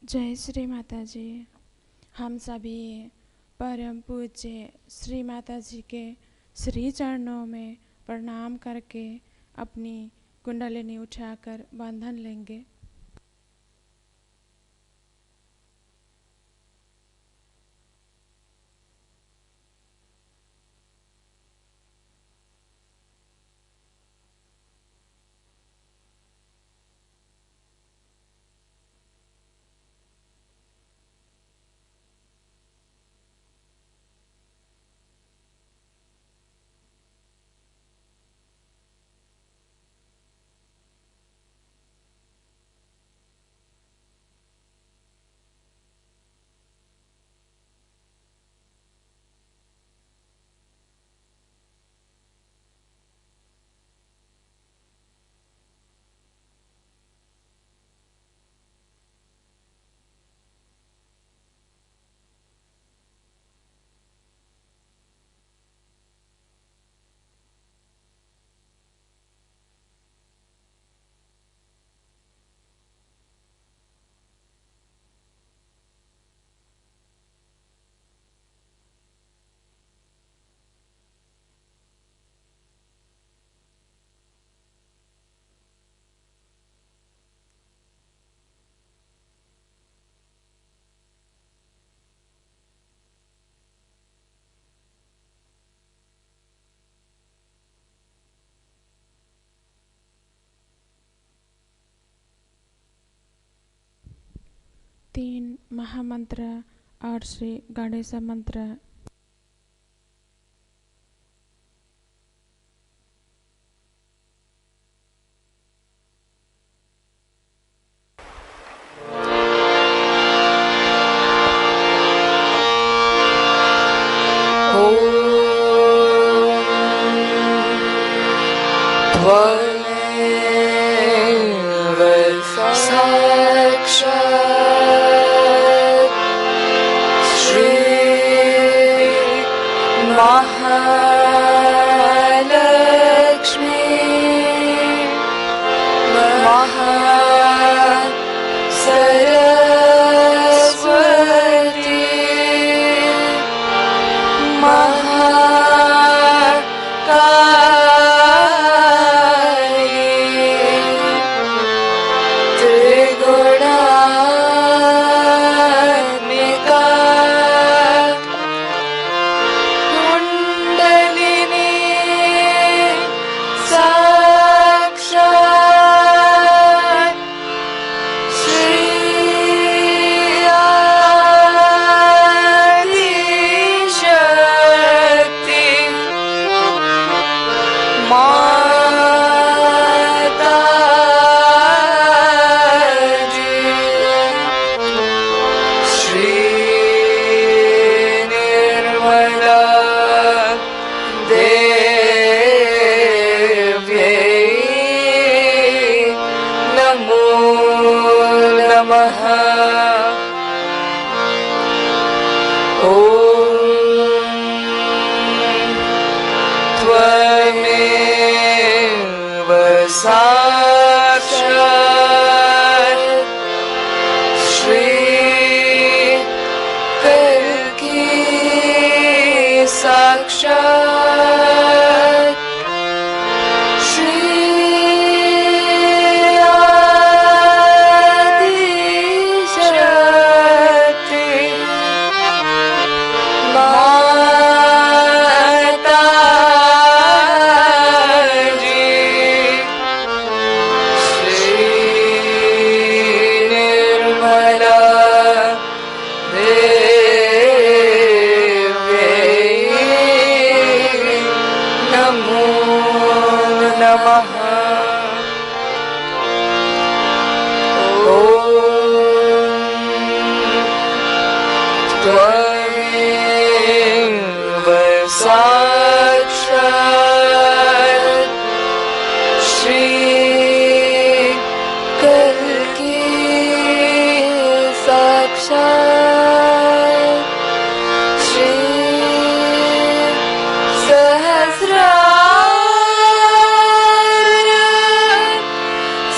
जय श्री माता जी। हम सभी परम पूज्य श्री माता जी के श्री चरणों में प्रणाम करके अपनी कुंडलिनी उठाकर बंधन लेंगे। तीन महामंत्र और श्री गणेश मंत्र।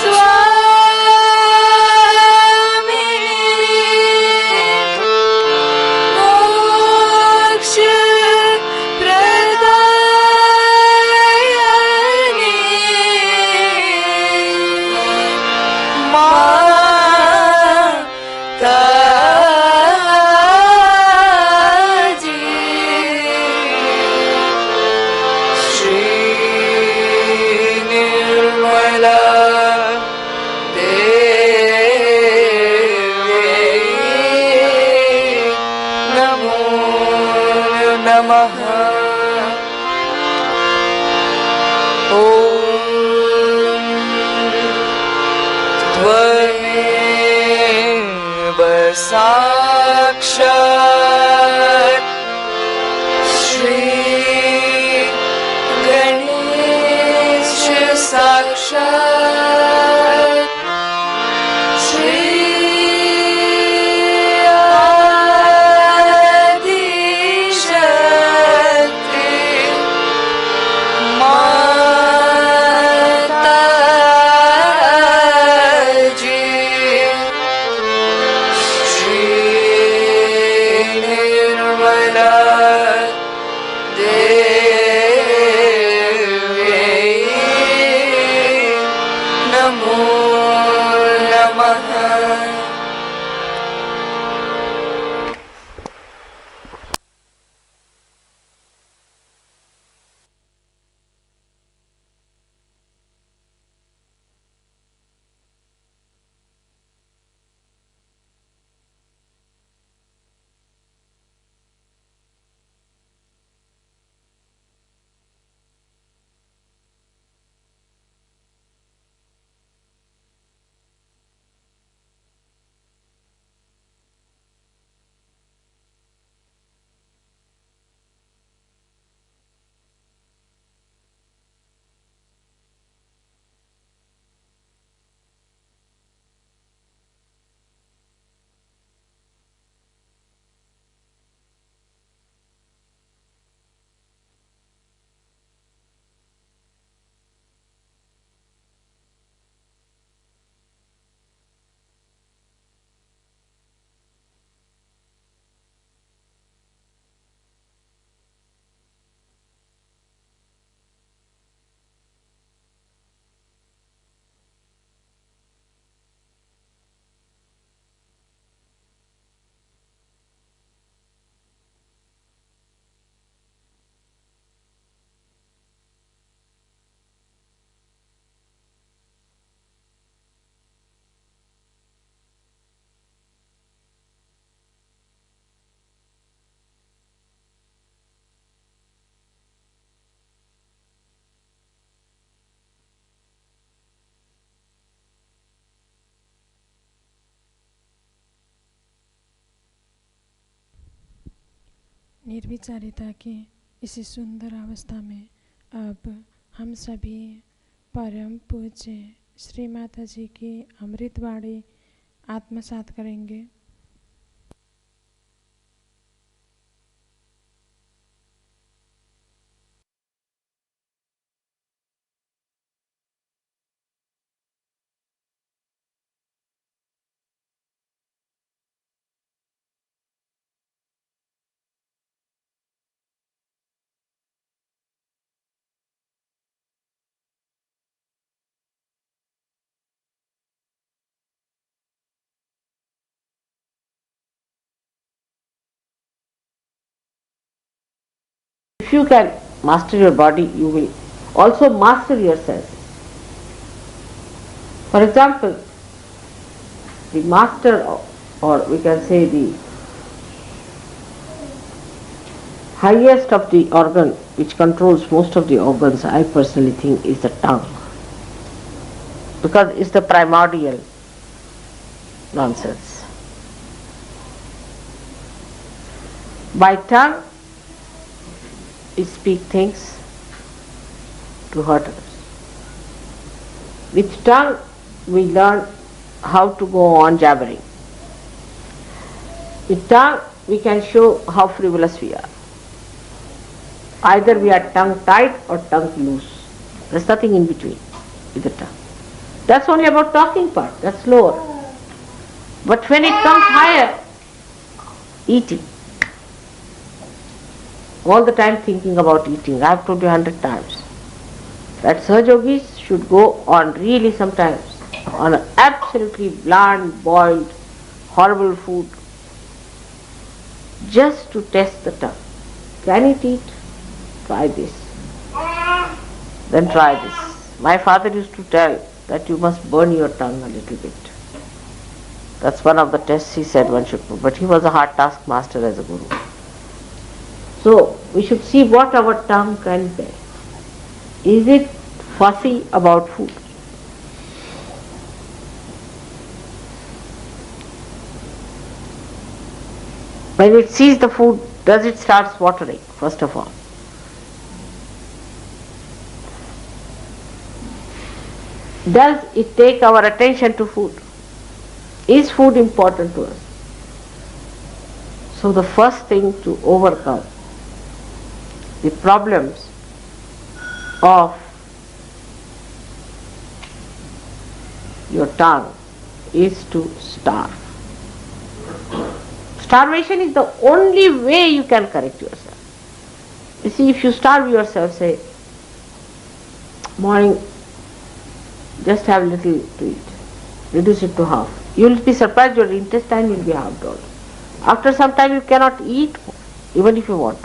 Swami साक्षात् श्री गणेश साक्षात् श्री आदिशक्ति माताजी श्री निर्मला देवी नमो नमः। निर्विचारिता की इसी सुंदर अवस्था में अब हम सभी परम पूज्य श्री माता जी की अमृतवाणी आत्मसात करेंगे। If you can master your body, you will also master your senses. For example, the master, or we can say the highest of the organ which controls most of the organs, I personally think, is the tongue, because it's the primordial nonsense. By tongue we speak things to hurt others. With tongue we learn how to go on jabbering. With tongue we can show how frivolous we are. Either we are tongue tied or tongue loose. There's nothing in between with the tongue. That's only about talking part, that's lower. But when it comes higher, eating, all the time thinking about eating. I have told you 100 times that Sahajogis should go on really sometimes on an absolutely bland, boiled, horrible food just to test the tongue. Can it eat? Try this. Then try this. My father used to tell that you must burn your tongue a little bit. That's one of the tests he said one should do. But he was a hard taskmaster as a guru. So we should see what our tongue can bear. Is it fussy about food? When it sees the food, does it start watering, first of all? Does it take our attention to food? Is food important to us? So the first thing to overcome the problems of your tongue is to starve. Starvation is the only way you can correct yourself. You see, if you starve yourself, say, morning, just have little to eat, reduce it to half. You will be surprised your intestine will be halved also. After some time you cannot eat even if you want.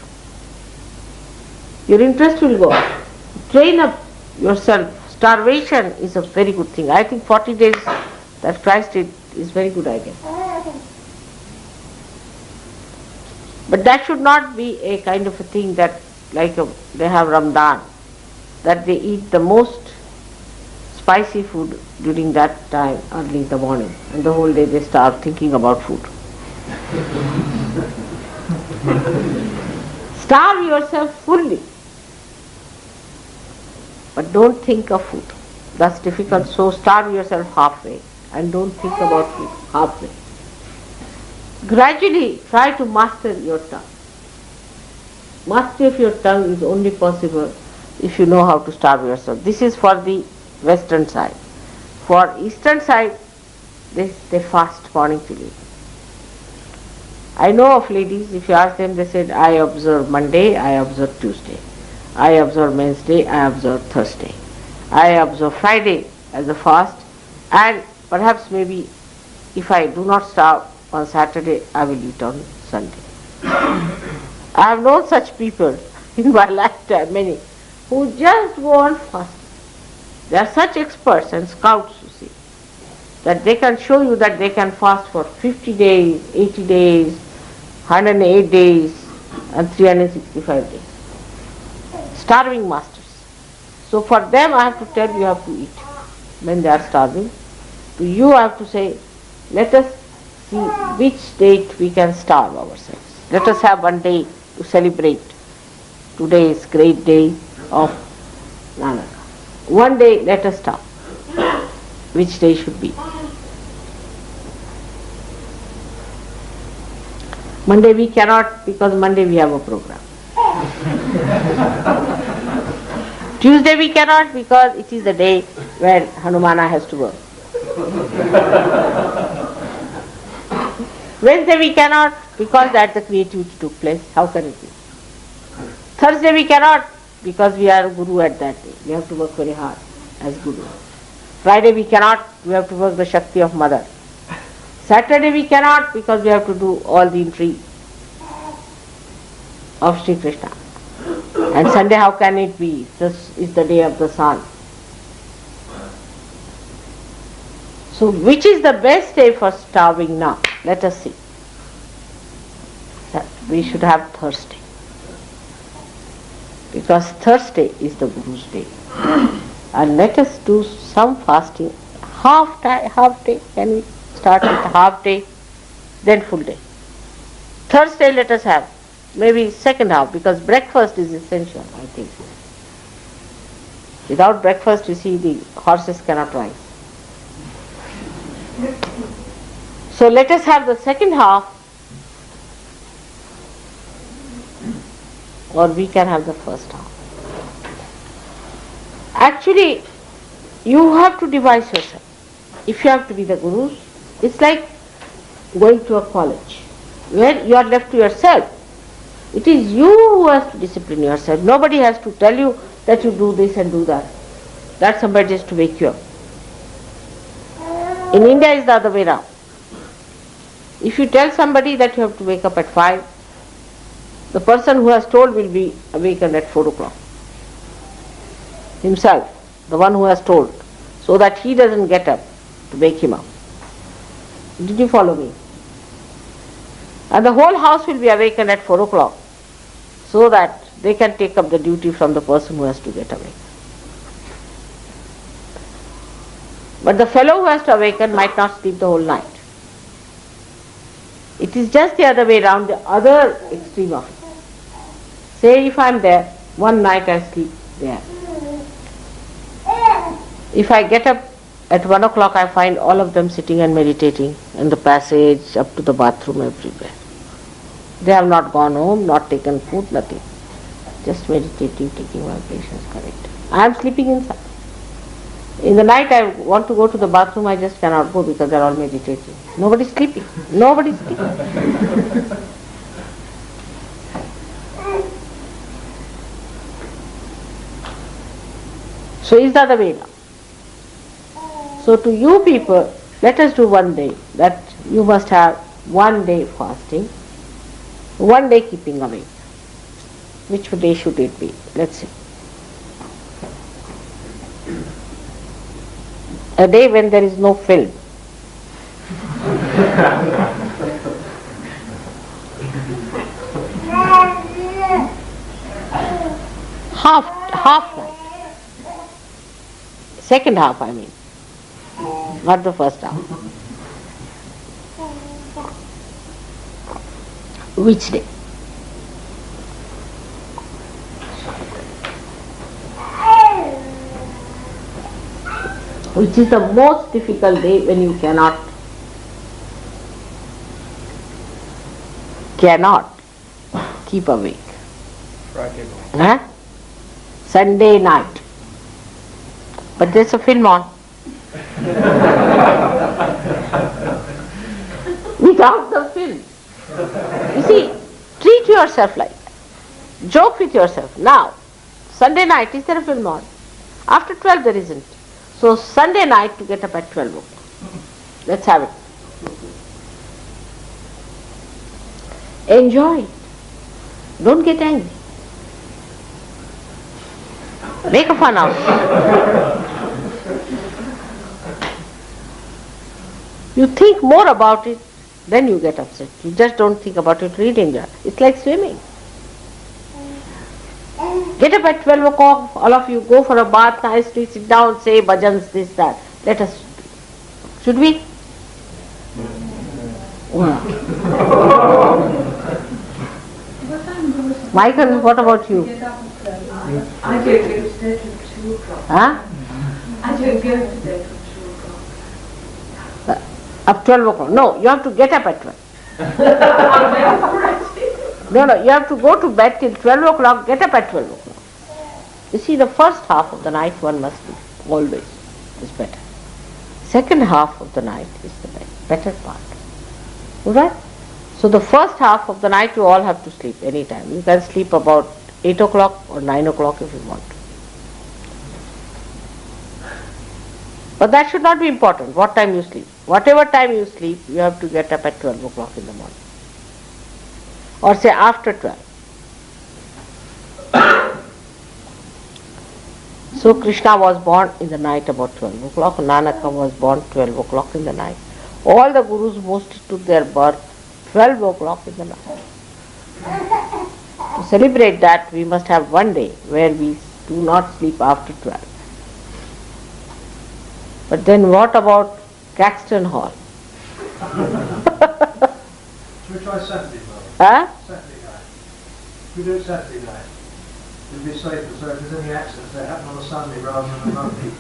Your interest will go up. Train up yourself. Starvation is a very good thing. I think 40 days that Christ did is very good idea. But that should not be a kind of a thing that they have Ramadan, that they eat the most spicy food during that time early in the morning, and the whole day they starve thinking about food. Starve yourself fully, but don't think of food. That's difficult, so starve yourself halfway and don't think about food halfway. Gradually try to master your tongue. Mastery of your tongue is only possible if you know how to starve yourself. This is for the western side. For eastern side, they fast morning till evening. I know of ladies, if you ask them, they said, I observe Monday, I observe Tuesday, I observe Wednesday, I observe Thursday, I observe Friday as a fast, and perhaps maybe if I do not starve on Saturday, I will eat on Sunday. I have known such people in my lifetime, many, who just go on fasting. They are such experts and scouts, you see, that they can show you that they can fast for 50 days, 80 days, 108 days and 365 days. Starving masters. So for them I have to tell you have to eat when they are starving. To you I have to say, let us see which date we can starve ourselves. Let us have one day to celebrate. Today is great day of Nanaka. One day let us starve. Which day should be? Monday we cannot, because Monday we have a program. Tuesday we cannot because it is the day where Hanumana has to work. Wednesday we cannot because that the creativity took place. How can it be? Thursday we cannot because we are Guru at that day. We have to work very hard as Guru. Friday we cannot, we have to work the Shakti of Mother. Saturday we cannot because we have to do all the intrigue of Shri Krishna. And Sunday how can it be? This is the day of the sun. So which is the best day for starving now? Let us see. We should have Thursday. Because Thursday is the Guru's day. And let us do some fasting. Half day. Can we start with half day, then full day. Thursday let us have maybe second half, because breakfast is essential, I think. Without breakfast, you see, the horses cannot rise. So let us have the second half, or we can have the first half. Actually, you have to devise yourself. If you have to be the Gurus, it's like going to a college where you are left to yourself. It is you who has to discipline yourself. Nobody has to tell you that you do this and do that. That somebody has to wake you up. In India it's the other way around. If you tell somebody that you have to wake up at 5, the person who has told will be awakened at 4 o'clock. Himself, the one who has told, so that he doesn't get up to wake him up. Did you follow me? And the whole house will be awakened at 4 o'clock, so that they can take up the duty from the person who has to get awake. But the fellow who has to awaken might not sleep the whole night. It is just the other way around, the other extreme of it. Say if I am there, one night I sleep there. If I get up at 1 o'clock, I find all of them sitting and meditating in the passage, up to the bathroom, everywhere. They have not gone home, not taken food, nothing. Just meditating, taking vibrations, correct. I am sleeping inside. In the night I want to go to the bathroom, I just cannot go because they are all meditating. Nobody is sleeping. Nobody is sleeping. So is the other way now. So to you people, let us do one day, that you must have 1 day fasting, 1 day keeping awake. Which day should it be? Let's see. A day when there is no film. half night. Second half, I mean. Not the first half. Which day? Which is the most difficult day when you cannot keep awake. Friday night. Huh? Sunday night. But there's a film on. Without the film. You see, treat yourself like that. Joke with yourself. Now, Sunday night, is there a film on? After 12 there isn't. So Sunday night to get up at 12 o'clock. Let's have it. Enjoy it. Don't get angry. Make a fun out of it. You think more about it, then you get upset. You just don't think about it, read enjoy. It's like swimming. Get up at 12 o'clock, all of you go for a bath, nicely sit down, say bhajans, this, that. Let us. Should we? Michael, what about you? I don't go to bed till 2 o'clock. Huh? I don't go to bed till 2 o'clock. Up 12 o'clock. No, you have to get up at 12. No, you have to go to bed till 12 o'clock, get up at 12 o'clock. You see, the first half of the night one must sleep, always, is better. Second half of the night is the better part. Alright? So the first half of the night you all have to sleep anytime. You can sleep about 8 o'clock or 9 o'clock if you want to. But that should not be important, what time you sleep. Whatever time you sleep, you have to get up at 12 o'clock in the morning. Or say after 12. So Krishna was born in the night about 12 o'clock. Nanaka was born 12 o'clock in the night. All the gurus mostly took their birth 12 o'clock in the night. To celebrate that, we must have one day where we do not sleep after 12. But then what about Caxton Hall? Should we try Saturday night? Huh? Saturday night. We do it Saturday night. It'll be safer, so if there's any accidents, they happen on a Sunday rather than a Monday.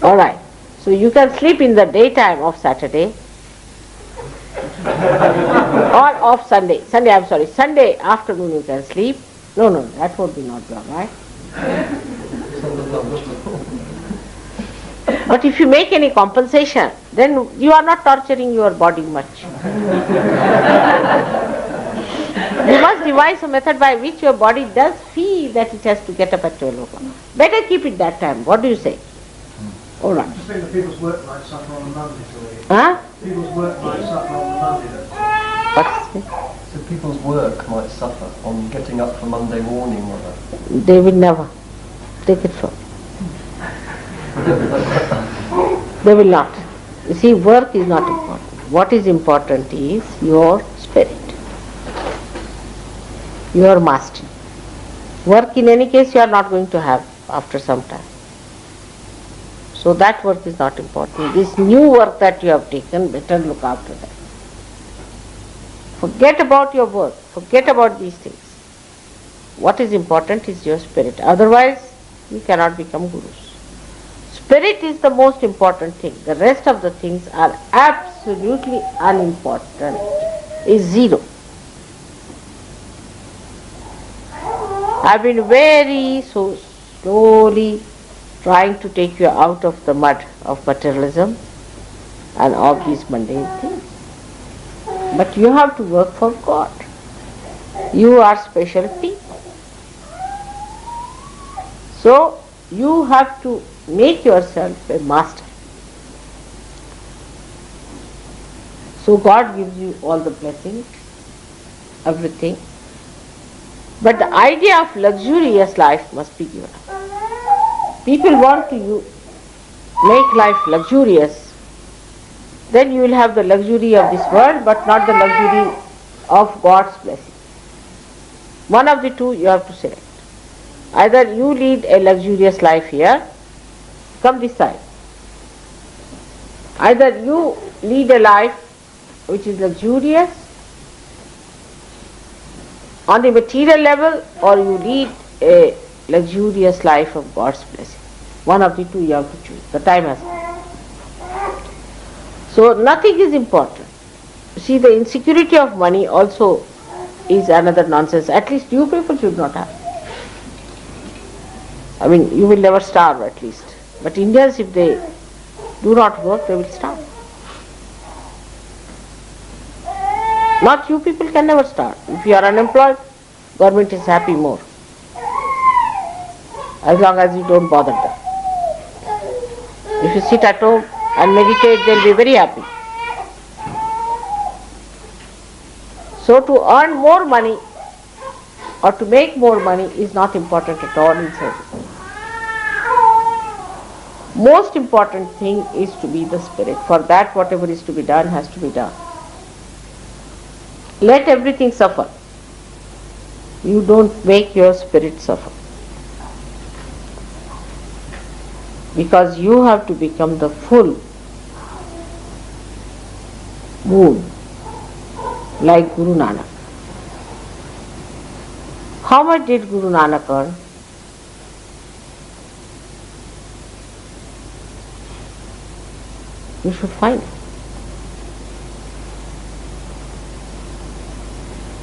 Alright. So you can sleep in the daytime of Saturday or of Sunday. Sunday afternoon you can sleep. No, that would be not wrong, right? But if you make any compensation, then you are not torturing your body much. You must devise a method by which your body does feel that it has to get up at 12 o'clock. Better keep it that time. What do you say? All right. I just think that people's work might suffer on the Monday. Huh? People's work might suffer on the Monday. What's it? So people's work might suffer on getting up for Monday morning, rather. They will never. Take it from. They will not. You see, work is not important. What is important is your spirit, your mastery. Work in any case you are not going to have after some time. So that work is not important. This new work that you have taken, better look after that. Forget about your work. Forget about these things. What is important is your spirit. Otherwise, you cannot become gurus. Spirit is the most important thing. The rest of the things are absolutely unimportant. Is zero. I've been very so slowly trying to take you out of the mud of materialism and of these mundane things. But you have to work for God. You are special people. So you have to make yourself a master. So God gives you all the blessings, everything. But the idea of luxurious life must be given up. People want to make life luxurious. Then you will have the luxury of this world, but not the luxury of God's blessing. One of the two you have to select. Either you lead a luxurious life here, come this side. Either you lead a life which is luxurious on the material level, or you lead a luxurious life of God's blessing. One of the two you have to choose. The time has come. So nothing is important. See, the insecurity of money also is another nonsense. At least you people should not have. I mean, you will never starve at least. But Indians, if they do not work, they will starve. Not you people can never starve. If you are unemployed, government is happy more. As long as you don't bother them. If you sit at home and meditate, they'll be very happy. So to earn more money or to make more money is not important at all in service. Most important thing is to be the spirit. For that, whatever is to be done has to be done. Let everything suffer. You don't make your spirit suffer. Because you have to become the full moon, like Guru Nanak. How much did Guru Nanak earn? You should find it.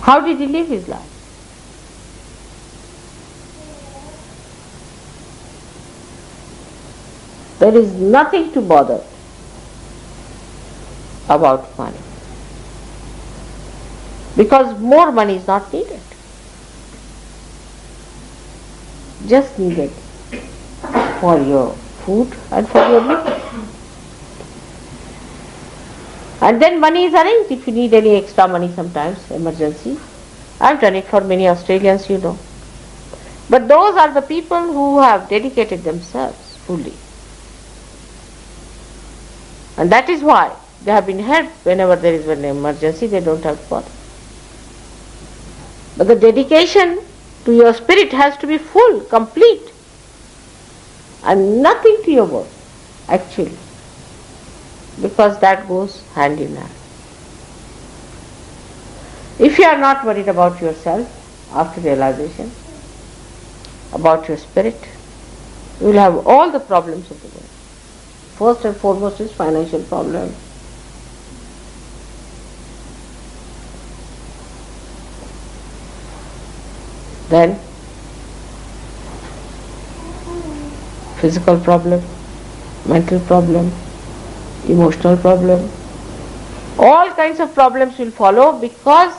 How did he live his life? There is nothing to bother about money. Because more money is not needed. Just needed for your food and for your living. And then money is arranged if you need any extra money sometimes, emergency. I've done it for many Australians, you know. But those are the people who have dedicated themselves fully. And that is why they have been helped whenever there is an emergency, they don't have to bother. But the dedication to your spirit has to be full, complete. And nothing to your work, actually. Because that goes hand in hand. If you are not worried about yourself after realization, about your spirit, you will have all the problems of the world. First and foremost is financial problem. Then physical problem, mental problem, emotional problem. All kinds of problems will follow because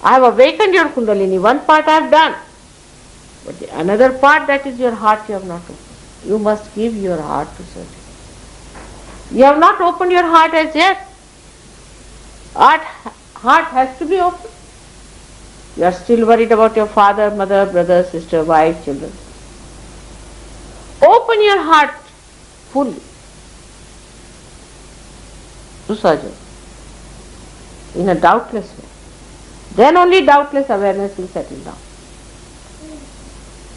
I have awakened your Kundalini. One part I have done. But the another part, that is your heart, you have not opened. You must give your heart to service. You have not opened your heart as yet. Heart has to be opened. You are still worried about your father, mother, brother, sister, wife, children. Open your heart fully to surgery in a doubtless way. Then only doubtless awareness will settle down.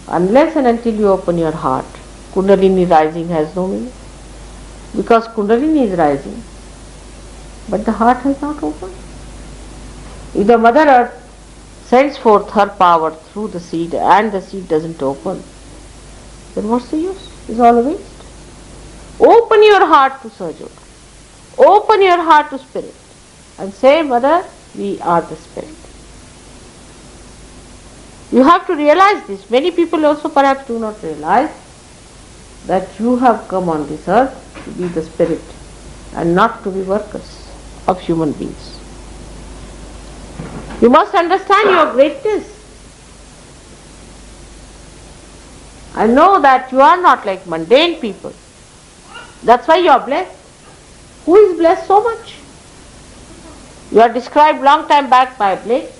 Unless and until you open your heart, Kundalini rising has no meaning. Because Kundalini is rising, but the heart has not opened. If the Mother Earth sends forth her power through the seed and the seed doesn't open, then what's the use? It's all a waste. Open your heart to Sahaja. Open your heart to Spirit and say, Mother, we are the Spirit. You have to realize this. Many people also perhaps do not realize that you have come on this earth to be the Spirit and not to be workers of human beings. You must understand your greatness. I know that you are not like mundane people. That's why you are blessed. Who is blessed so much? You are described long time back by Blake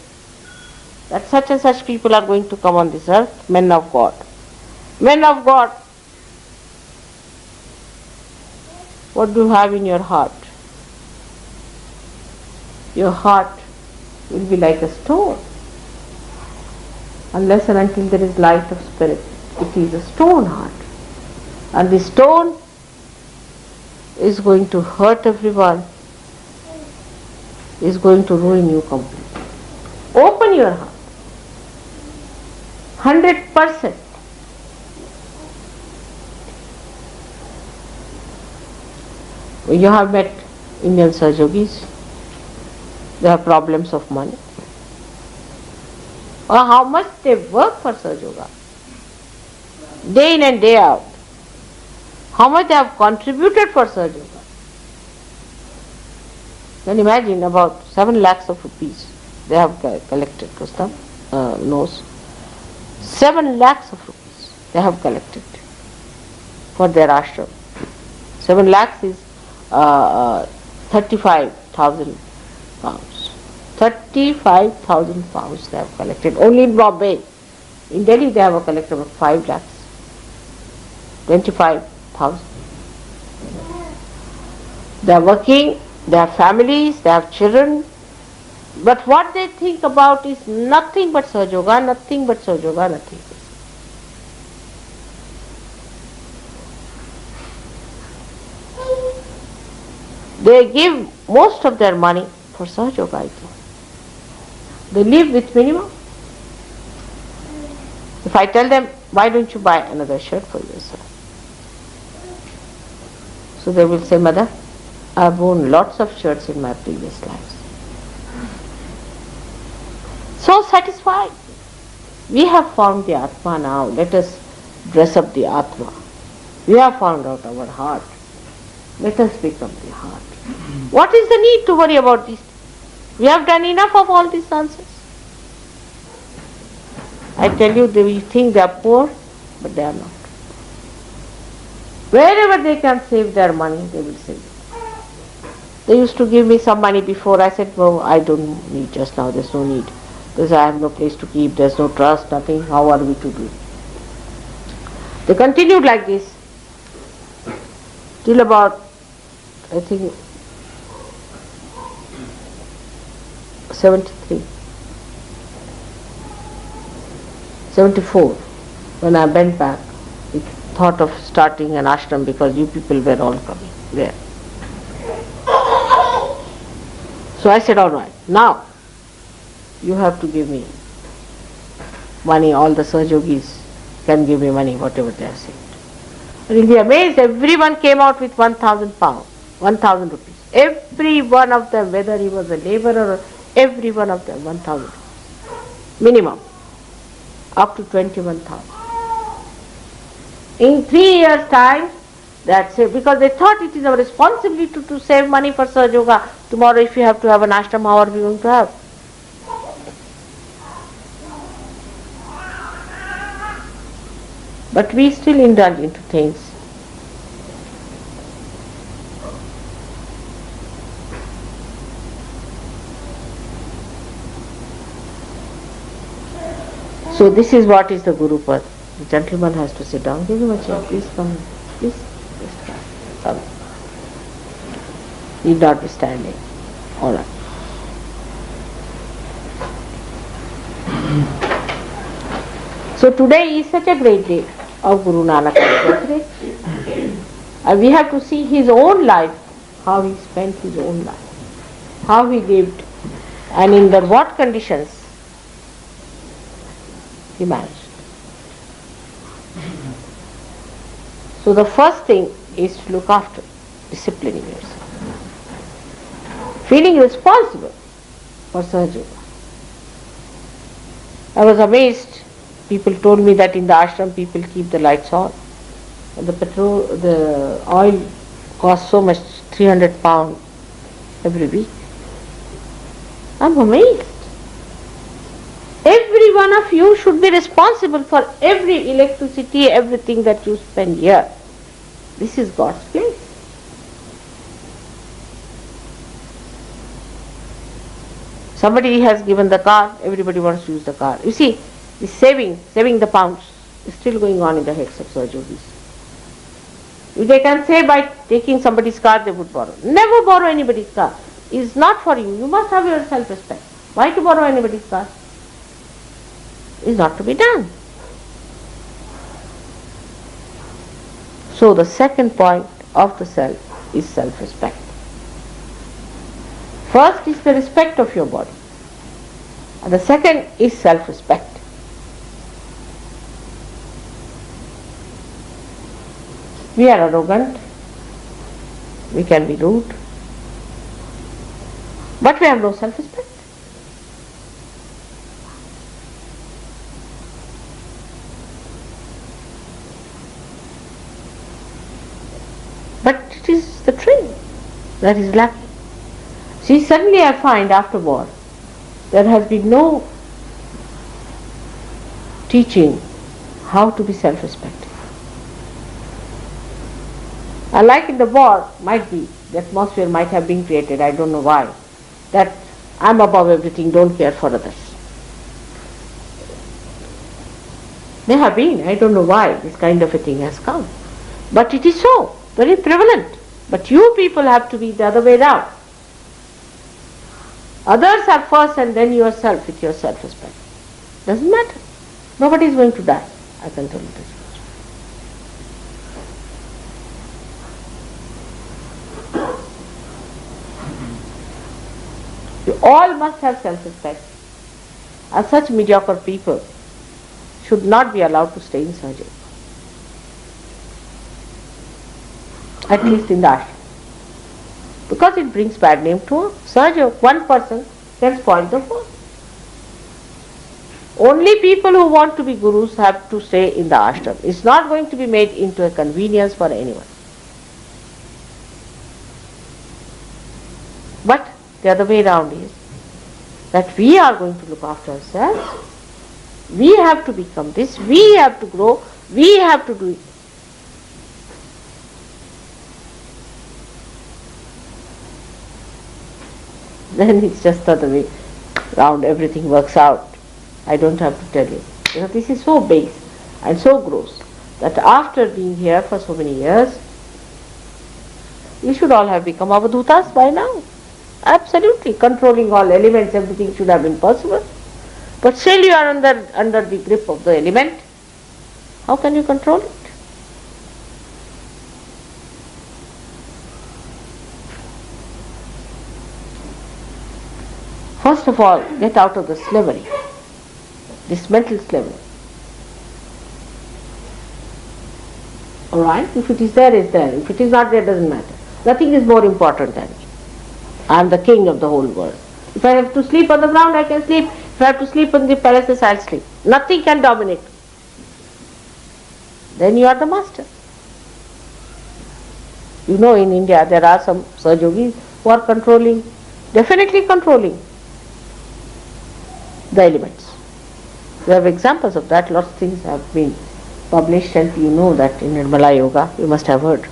that such and such people are going to come on this earth, men of God. Men of God, what do you have in your heart? Your heart will be like a stone. Unless and until there is light of Spirit, it is a stone heart. And the stone is going to hurt everyone, is going to ruin you completely. Open your heart. 100%. You have met Indian Sahajogis. They have problems of money. Or how much they work for Sahaja, day in and day out. How much they have contributed for Sahaja. Then imagine about 7 lakhs of rupees they have collected. Rustam knows. 7 lakhs of rupees they have collected for their ashram. 7 lakhs is 35,000 pounds. 35,000 pounds they have collected only in Bombay. In Delhi they have collected about 5 lakhs. 25,000. They are working, they have families, they have children. But what they think about is nothing but Sahajoga, nothing but Sahajoga, nothing. They give most of their money for Sahajoga, I think. They live with minimum. If I tell them, why don't you buy another shirt for yourself? So they will say, Mother, I have worn lots of shirts in my previous lives. So satisfied. We have found the Atma now. Let us dress up the Atma. We have found out our heart. Let us become the heart. What is the need to worry about these things? We have done enough of all these nonsense. I tell you, we think they are poor, but they are not. Wherever they can save their money, they will save it. They used to give me some money before. I said, no, I don't need just now. There's no need. Because I have no place to keep. There's no trust, nothing. How are we to do it? They continued like this till about, I think, 73, 74, when I went back, I thought of starting an ashram because you people were all coming there. So I said, all right, now you have to give me money. All the Sahajogis can give me money, whatever they are saying. And you'll be amazed, everyone came out with 1,000 pounds, 1,000 rupees. Every one of them, whether he was a labourer or every one of them, 1,000 minimum, up to 21,000. In 3 years' time, that's it, because they thought it is our responsibility to save money for Sahajoga. Tomorrow if you have to have an ashram, how are we going to have? But we still indulge into things. So this is what is the Guru Pad. The gentleman has to sit down. Give him a chair. Please come. Please come. Need not be standing. All right. So today is such a great day of Guru Nanaka's birthday. And we have to see his own life, how he spent his own life, how he lived, And in the what conditions he managed. So the first thing is to look after, disciplining yourself. Feeling responsible for Sahaja. I was amazed. People told me that in the ashram people keep the lights on. And the oil costs so much, 300 pounds every week. I'm amazed. Every one of you should be responsible for every electricity, everything that you spend here. This is God's place. Somebody has given the car, everybody wants to use the car. You see, the saving the pounds is still going on in the heads of Sahajogis. If they can say by taking somebody's car, they would borrow. Never borrow anybody's car. It is not for you. You must have your self-respect. Why to borrow anybody's car? It is not to be done. So the second point of the self is self-respect. First is the respect of your body. And the second is self-respect. We are arrogant. We can be rude. But we have no self-respect. But it is the tree that is lacking. See, suddenly I find after war, there has been no teaching how to be self-respecting. Like in the war, might be, the atmosphere might have been created, I don't know why, that I'm above everything, don't care for others. There have been, I don't know why this kind of a thing has come. But it is so, very prevalent. But you people have to be the other way round. Others are first and then yourself with your self-respect. Doesn't matter. Nobody is going to die. I can tell you this. You all must have self-respect. And such mediocre people should not be allowed to stay in Sahaja. At least in the ashram. Because it brings bad name to Sahaja. One person can spoil the whole. Only people who want to be gurus have to stay in the ashram. It's not going to be made into a convenience for anyone. But the other way around is that we are going to look after ourselves. We have to become this. We have to grow. We have to do it. Then it's just the other way round. Everything works out. I don't have to tell you. Because this is so base and so gross that after being here for so many years, you should all have become avadhutas by now. Absolutely. Controlling all elements, everything should have been possible. But still you are under the grip of the element. How can you control it? First of all, get out of the slavery, this mental slavery. Alright? If it is there, it's there. If it is not there, it doesn't matter. Nothing is more important than me. I am the king of the whole world. If I have to sleep on the ground, I can sleep. If I have to sleep in the palaces, I'll sleep. Nothing can dominate. Then you are the master. You know, in India there are some Sahajogis who are controlling, definitely controlling the elements. We have examples of that. Lots of things have been published, and you know that in Nirmala Yoga, you must have heard.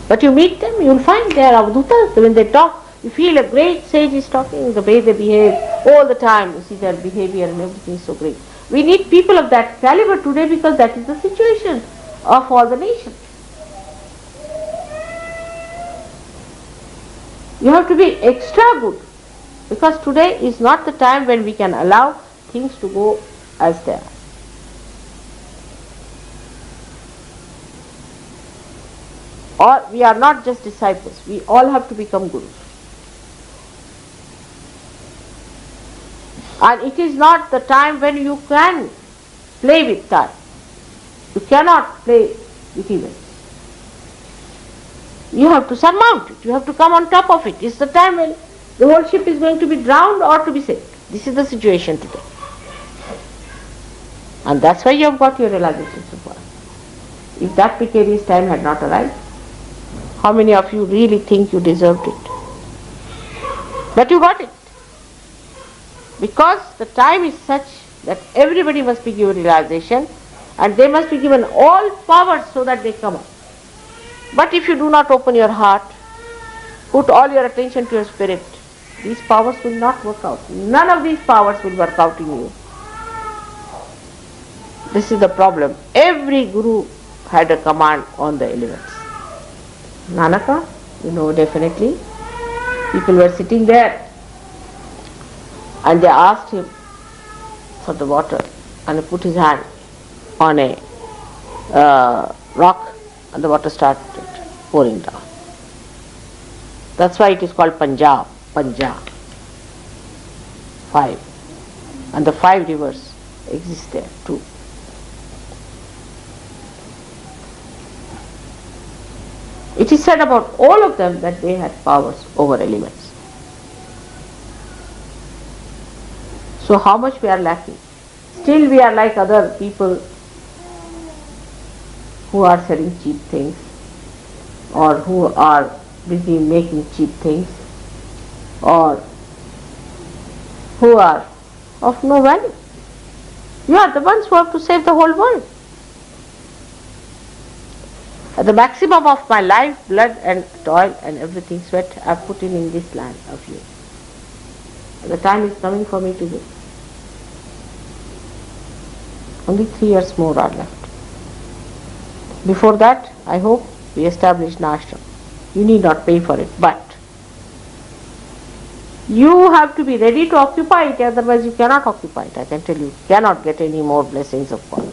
But you meet them, you will find they are avadhutas. When they talk, you feel a great sage is talking, the way they behave all the time. You see their behavior and everything is so great. We need people of that caliber today because that is the situation of all the nations. You have to be extra good, because today is not the time when we can allow things to go as they are. Or we are not just disciples, we all have to become gurus. And it is not the time when you can play with time. You cannot play with events. You have to surmount it. You have to come on top of it. It's the time when the whole ship is going to be drowned or to be saved. This is the situation today. And that's why you have got your realization so far. If that precarious time had not arrived, how many of you really think you deserved it? But you got it. Because the time is such that everybody must be given realization, and they must be given all powers so that they come up. But if you do not open your heart, put all your attention to your spirit, these powers will not work out. None of these powers will work out in you. This is the problem. Every guru had a command on the elements. Nanaka, you know definitely, people were sitting there and they asked him for the water, and he put his hand on a rock and the water started pouring down. That's why it is called Punjab. 5. And the 5 rivers exist there too. It is said about all of them that they had powers over elements. So how much we are lacking? Still we are like other people who are selling cheap things or who are busy making cheap things or who are of no value. You are the ones who have to save the whole world. At the maximum of my life, blood and toil and everything, sweat, I have put in this land of you. And the time is coming for me to do. Only 3 years more are left. Before that, I hope we establish an ashram. You need not pay for it, but you have to be ready to occupy it, otherwise you cannot occupy it. I can tell you, cannot get any more blessings of God.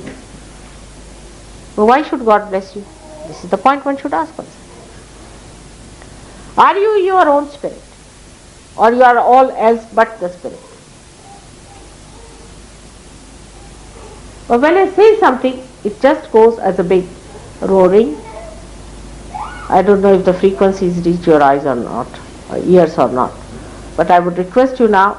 So why should God bless you? This is the point one should ask oneself. Are you your own spirit? Or you are all else but the spirit? But when I say something, it just goes as a big roaring. I don't know if the frequencies reach your eyes or not, or ears or not. But I would request you now,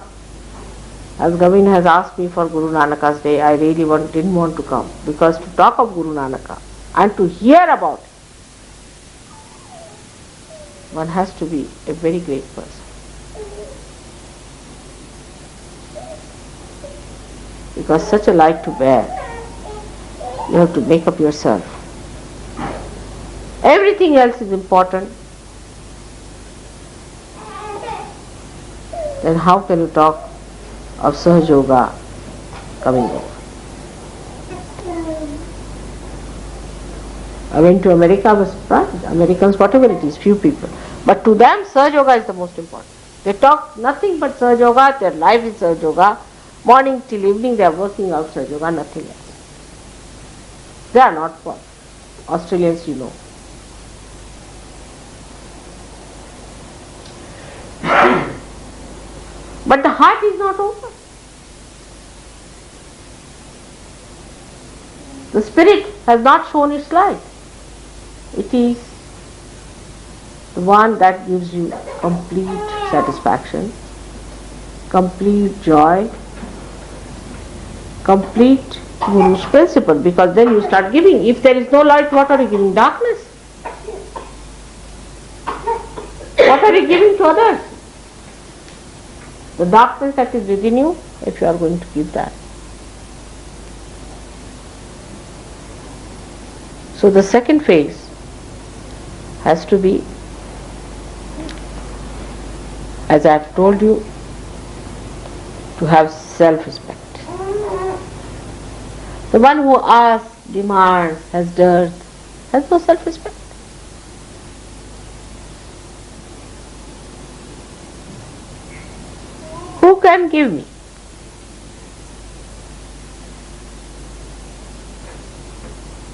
as Gavin has asked me for Guru Nanaka's day, I really didn't want to come, because to talk of Guru Nanaka and to hear about it, one has to be a very great person. Because such a light to bear, you have to make up yourself. Everything else is important. Then how can you talk of Sahaj Yoga coming over? I went to America, I was surprised. Americans, whatever it is, few people. But to them, Sahaj Yoga is the most important. They talk nothing but Sahaj Yoga, their life is Sahaj Yoga. Morning till evening they are working out Sahaj Yoga, nothing else. They are not poor. Australians, you know. But the heart is not open. The spirit has not shown its light. It is the one that gives you complete satisfaction, complete joy, complete Guru's principle, because then you start giving. If there is no light, what are you giving? Darkness. What are you giving to others? The darkness that is within you, if you are going to give that. So the second phase has to be, as I have told you, to have self-respect. The one who asks, demands, has dearth, has no self-respect. Who can give me?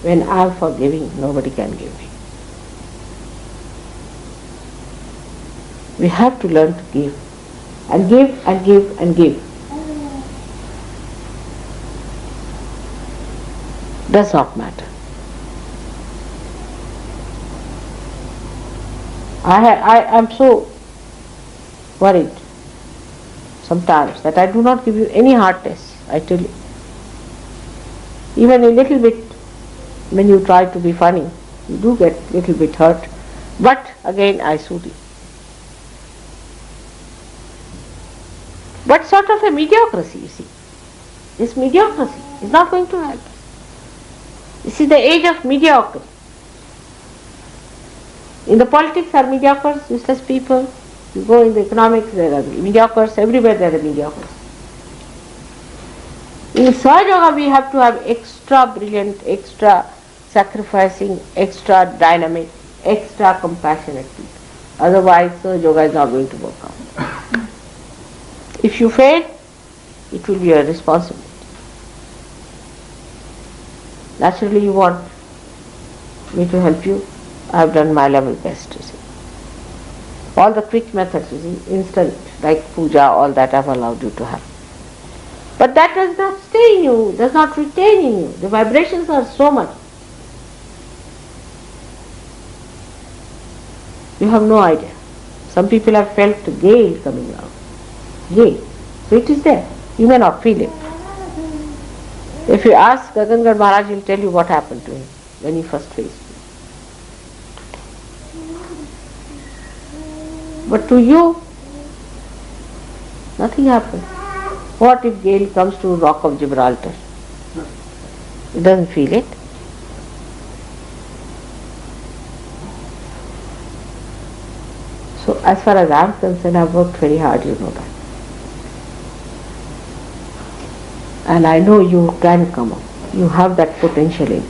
When I am forgiving, nobody can give me. We have to learn to give, and give, and give, and give. Does not matter. I am so worried sometimes that I do not give you any hard tests, I tell you. Even a little bit, when you try to be funny, you do get a little bit hurt. But again I soothe you. But sort of a mediocrity, you see. This mediocrity is not going to help. This is the age of mediocrity. In the politics are mediocres, useless people. You go in the economics, there are mediocres. Everywhere there are mediocres. In Sahaja Yoga we have to have extra brilliant, extra sacrificing, extra dynamic, extra compassionate people. Otherwise Sahaja Yoga is not going to work out. If you fail, it will be your responsibility. Naturally you want me to help you. I have done my level best, you see. All the quick methods, you see, instant, like puja, all that I have allowed you to have. But that does not stay in you, does not retain in you. The vibrations are so much. You have no idea. Some people have felt the gale coming out. Gale. So it is there. You may not feel it. If you ask Gagangar Maharaj, he will tell you what happened to him when he first faced me. But to you, nothing happened. What if gale comes to Rock of Gibraltar? It doesn't feel it. So as far as I am concerned, I have worked very hard, you know that. And I know you can come up. You have that potential in you.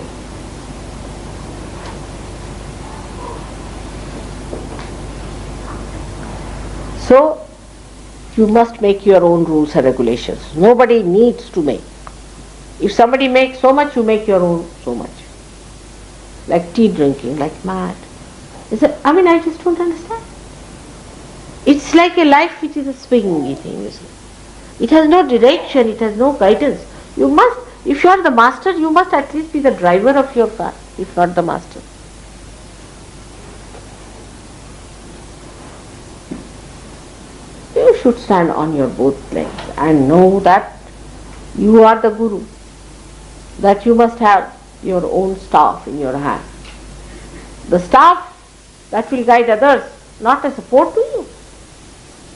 So, you must make your own rules and regulations. Nobody needs to make. If somebody makes so much, you make your own so much. Like tea drinking, like mad. I just don't understand. It's like a life which is a swingy thing, you see. It has no direction, it has no guidance. You must, if you are the master, you must at least be the driver of your car, if not the master. You should stand on your both legs and know that you are the guru, that you must have your own staff in your hand. The staff that will guide others, not a support to you.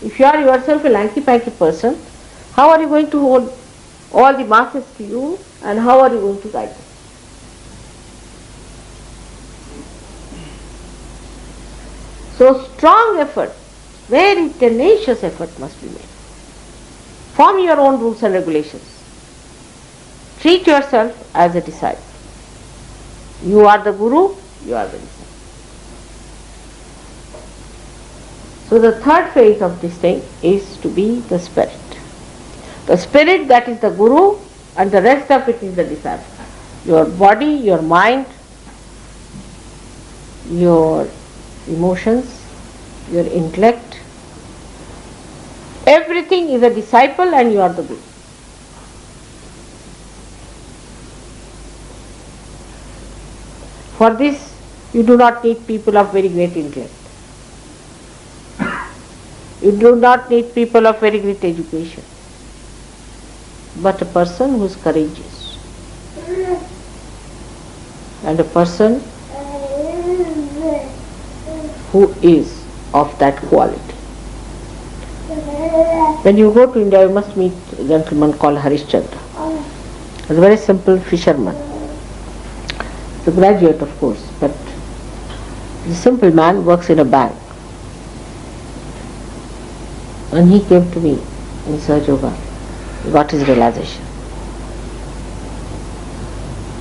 If you are yourself a lanky-panky person, how are you going to hold all the masses to you, and how are you going to guide them? So strong effort, very tenacious effort must be made. Form your own rules and regulations. Treat yourself as a disciple. You are the guru, you are the disciple. So the third phase of this thing is to be the spirit. The spirit, that is the guru, and the rest of it is the disciple. Your body, your mind, your emotions, your intellect, everything is a disciple and you are the guru. For this, you do not need people of very great intellect. You do not need people of very great education, but a person who is courageous and a person who is of that quality. When you go to India, you must meet a gentleman called Harishchandra. He's a very simple fisherman. He's a graduate, of course, but he's a simple man, works in a bank. When he came to me in Sahaja Yoga, he got his realization.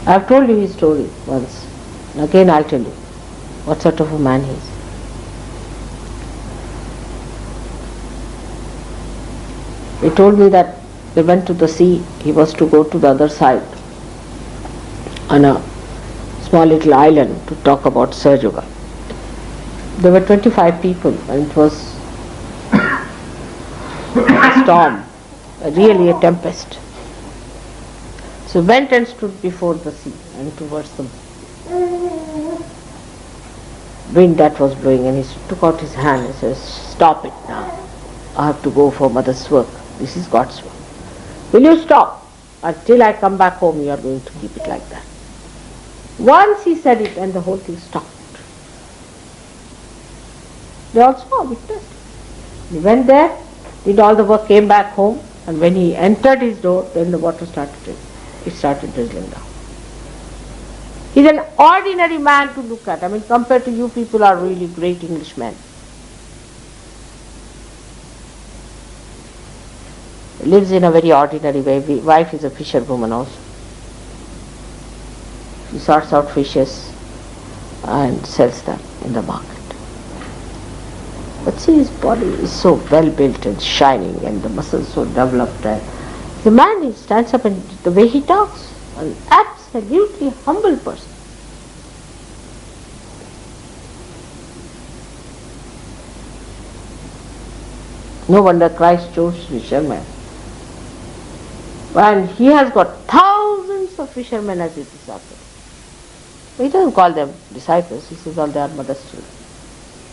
I have told you his story once, and again I'll tell you what sort of a man he is. He told me that they went to the sea, he was to go to the other side on a small little island to talk about Sahaja Yoga. There were 25 people and it was a storm, really a tempest. So he went and stood before the sea and towards the wind that was blowing, and he took out his hand and says, "Stop it now. I have to go for mother's work. This is God's work. Will you stop? Until I come back home, you are going to keep it like that." Once he said it, and the whole thing stopped. They all saw, witnessed. He went there, did all the work, came back home, and when he entered his door, then the water started drizzling. It started drizzling down. He's an ordinary man to look at. I mean, compared to you people are really great Englishmen. He lives in a very ordinary way. Wife is a fisherwoman also. She sorts out fishes and sells them in the market. But see, his body is so well built and shining, and the muscles so developed. And the man, he stands up, and the way he talks, an absolutely humble person. No wonder Christ chose fishermen. And he has got thousands of fishermen as his disciples. He doesn't call them disciples, he says all they are mother's children.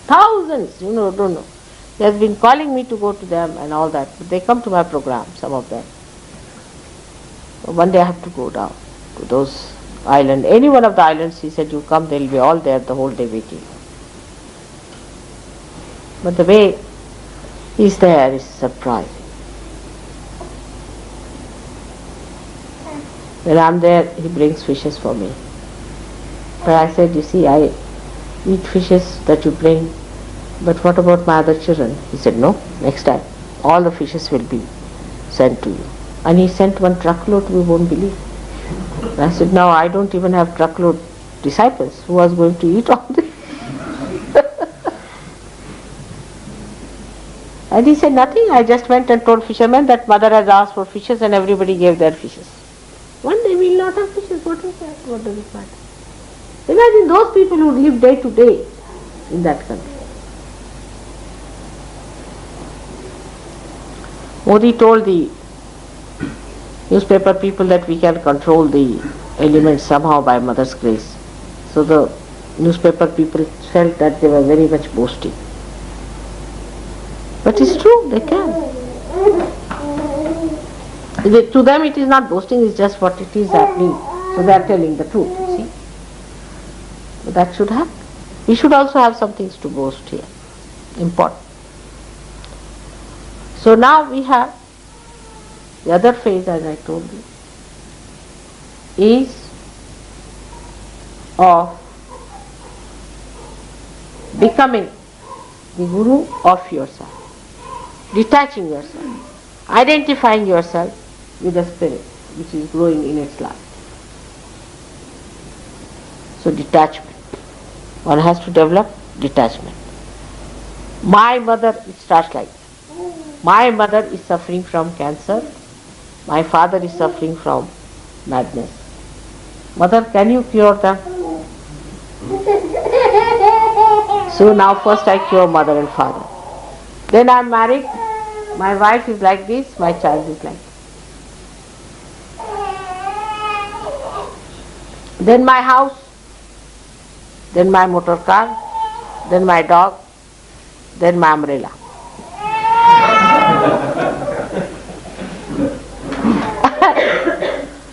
Thousands, don't know. He has been calling me to go to them and all that, but they come to my program, some of them. So one day I have to go down to those islands. Any one of the islands, he said, you come, they'll be all there the whole day waiting. But the way he's there is surprising. When I'm there, he brings fishes for me. But I said, you see, I eat fishes that you bring, but what about my other children? He said, no, next time all the fishes will be sent to you. And he sent one truckload, we won't believe. And I said, now I don't even have truckload disciples. Who was going to eat all this? And he said, nothing, I just went and told fishermen that mother has asked for fishes, and everybody gave their fishes. One day we will not have fishes, what is that? What does it matter? Imagine those people who live day to day in that country. Modi told the newspaper people that we can control the elements somehow by mother's grace. So the newspaper people felt that they were very much boasting. But it's true, they can. To them it is not boasting, it's just what it is happening. So they are telling the truth, you see. But that should happen. We should also have some things to boast here. Important. So now we have the other phase, as I told you, is of becoming the guru of yourself, detaching yourself, identifying yourself with the spirit which is growing in its life. So detachment. One has to develop detachment. My mother, it starts like this. My mother is suffering from cancer. My father is suffering from madness. Mother, can you cure them? So now first I cure mother and father. Then I am married. My wife is like this, my child is like this. Then my house, then my motor car, then my dog, then my umbrella.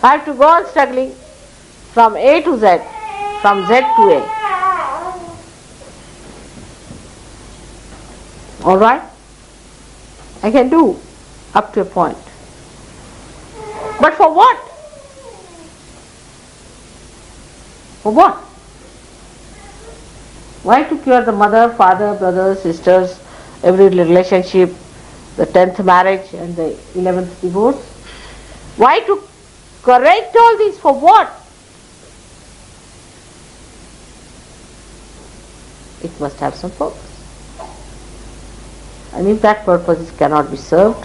I have to go on struggling from A to Z, from Z to A. Alright? I can do up to a point. But for what? For what? Why to cure the mother, father, brothers, sisters, every relationship, the 10th marriage and the 11th divorce? Why to correct all this? For what? It must have some purpose. And if that purpose cannot be served,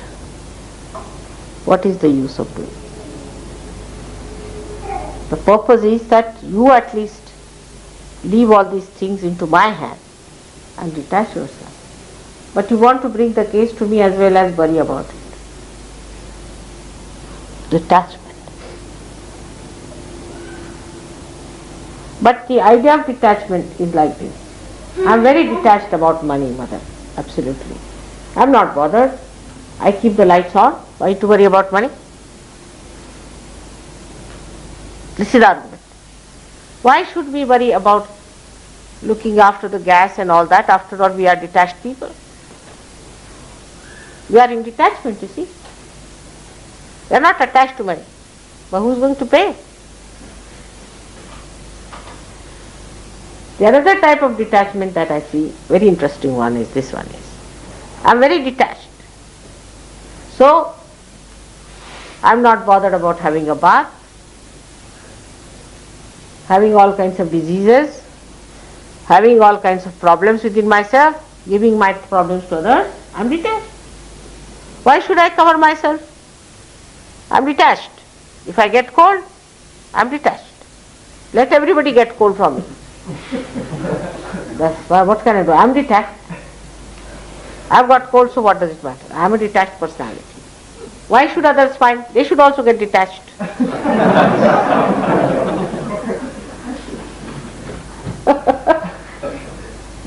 what is the use of doing? The purpose is that you at least leave all these things into my hand and detach yourself. But you want to bring the case to me as well as worry about it. Detachment. But the idea of detachment is like this. I am very detached about money, mother. Absolutely. I am not bothered. I keep the lights on. Why to worry about money? This is the argument. Why should we worry about looking after the gas and all that? After all, we are detached people. We are in detachment, you see. We are not attached to money. But who is going to pay? The another type of detachment that I see, very interesting one is this one is, I am very detached. So, I am not bothered about having a bath, having all kinds of diseases, having all kinds of problems within myself, giving my problems to others. I am detached. Why should I cover myself? I am detached. If I get cold, I am detached. Let everybody get cold from me. That's why, what can I do? I am detached. I have got cold, so what does it matter? I am a detached personality. Why should others find? They should also get detached.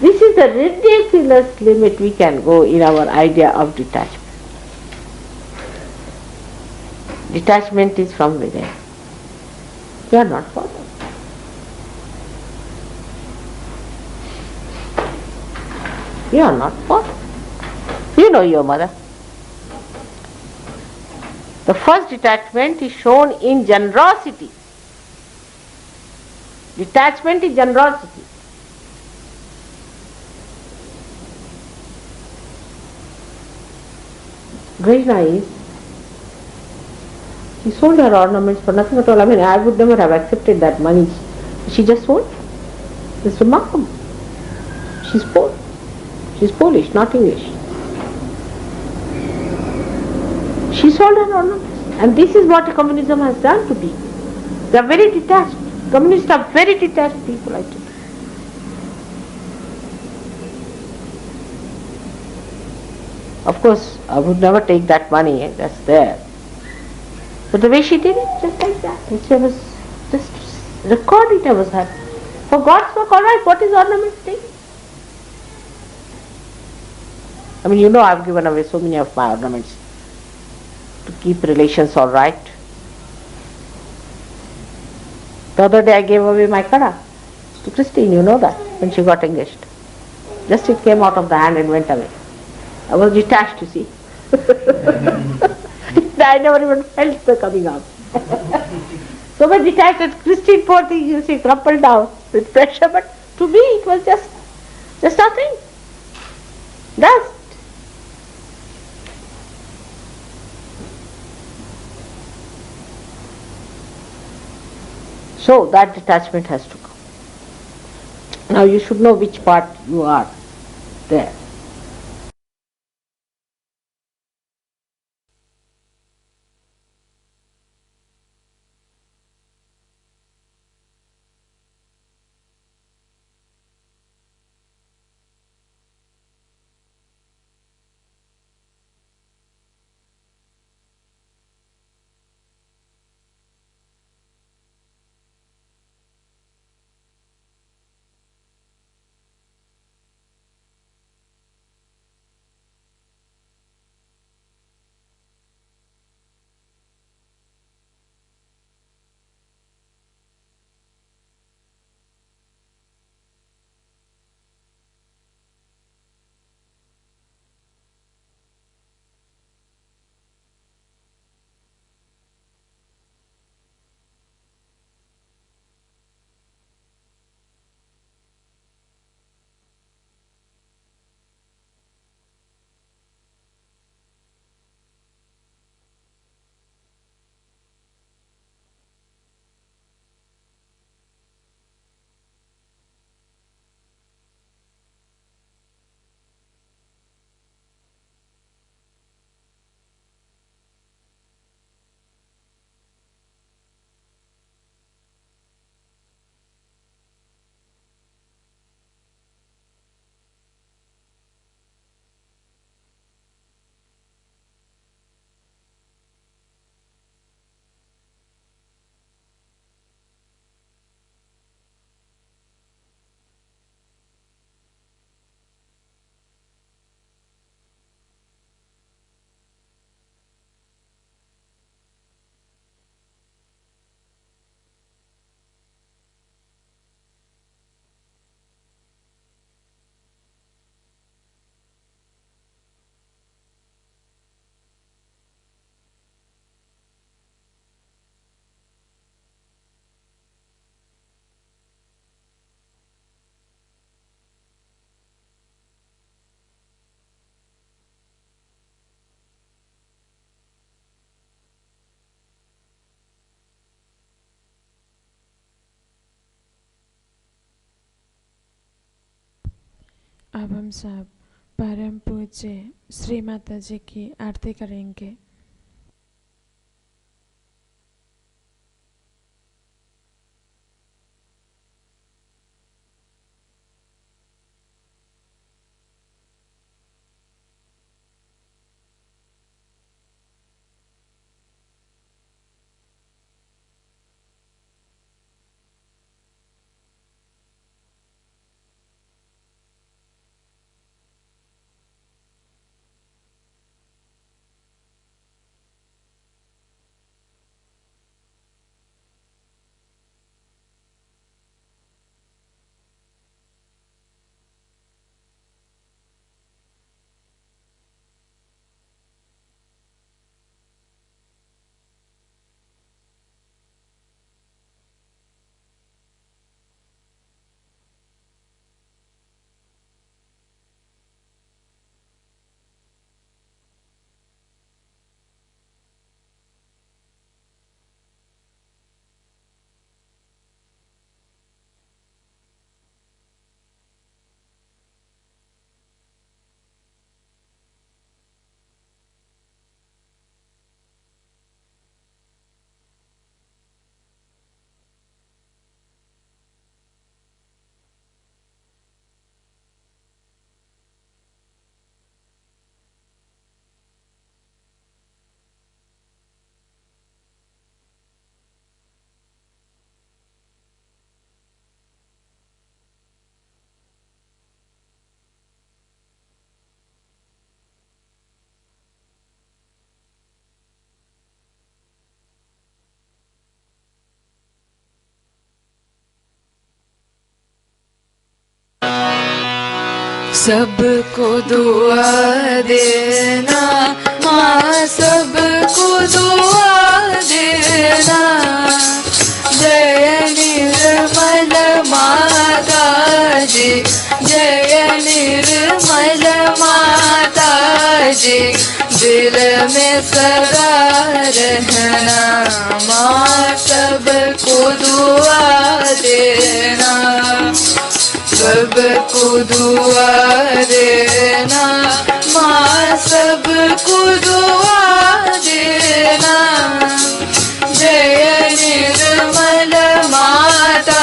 This is the ridiculous limit we can go in our idea of detachment. Detachment is from within. You are not bothered. You are not bothered. You know your mother. The first detachment is shown in generosity. Detachment is generosity. Very nice. She sold her ornaments for nothing at all. I mean, I would never have accepted that money. She just sold. It's remarkable. She's poor. She's Polish, not English. She sold her ornaments. And this is what communism has done to people. They are very detached. Communists are very detached people, I tell you. Of course, I would never take that money, that's there. But the way she did it, just like that. And she was just record it, I was happy. For God's sake, alright, what is ornament thing? I mean, you know, I've given away so many of my ornaments to keep relations alright. The other day I gave away my kada to Christine, you know that, when she got engaged. Just it came out of the hand and went away. I was detached, you see. I never even felt the coming out. So much detached that Christine, poor thing, you see, crumpled down with pressure, but to me it was just nothing. Dust. So that detachment has to come. Now you should know which part you are there. अब हम सब परम पूज्य श्री माता जी की आरती करेंगे। सबको दुआ देना माँ, सबको दुआ देना। जय निर्मल माता जी, जय निर्मल माता जी। दिल में सदा रहना माँ, सबको दुआ देना। सबको दुआ देना माँ, सबको दुआ देना। जय निर्मल माता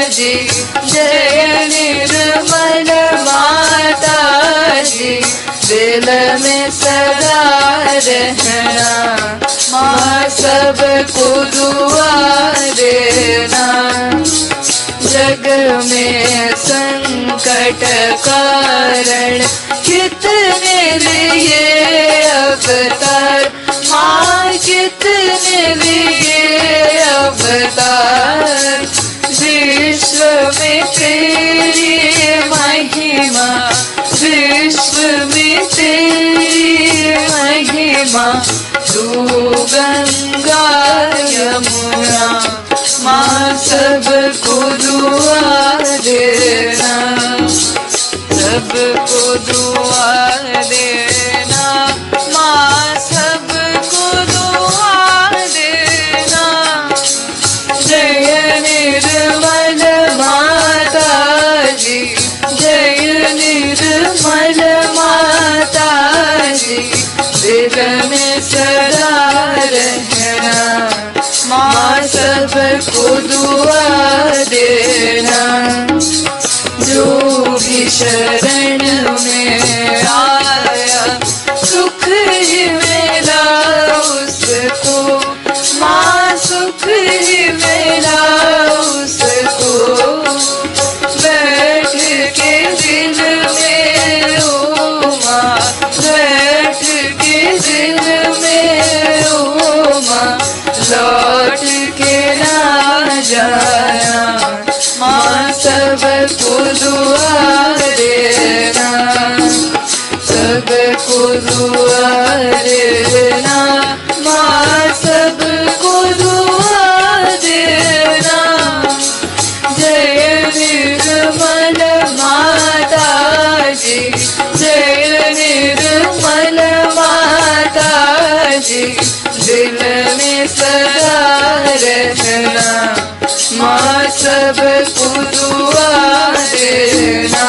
जी, जय निर्मल माता जी। दिल में सदा रहना माँ, सबको दुआ देना। जग में संकट कारण कितने लिए अवतार माँ, कितने लिए अवतार। विश्व में तेरी महिमा, विश्व में तेरी महिमा। तू गंगा यमुना माँ, सबको दुआ देना। सबको दुआ देना माँ, सबको दुआ देना। जय निर्मल माता जी, जय निर्मल माता जी। दिल में सदा रहना माँ, सबको दुआ देना। जो भी शरण में आया सुख ही मिला उसको माँ, सुख ही मिला उसको। बैठ के दिल में ओ माँ, बैठ के दिल में ओ माँ। लौट के ना जाना माँ, सबको दुआ देना। सबको दुआ देना माँ, सबको दुआ देना। जय निर्मल माता जी, जय निर्मल माता जी। दिल में सदा रहना माँ, सबको दुआ देना।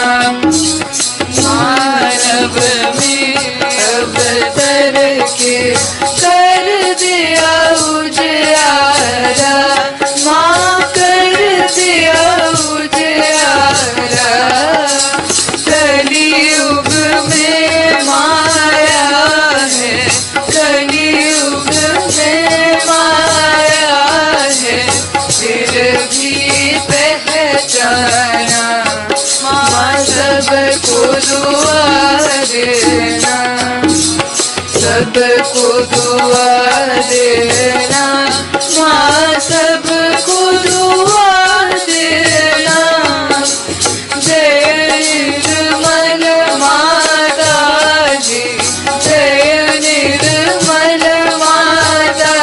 सबको दुआ देना, माँ सबको दुआ देना। जय निर्मल माता जी, जय निर्मल माता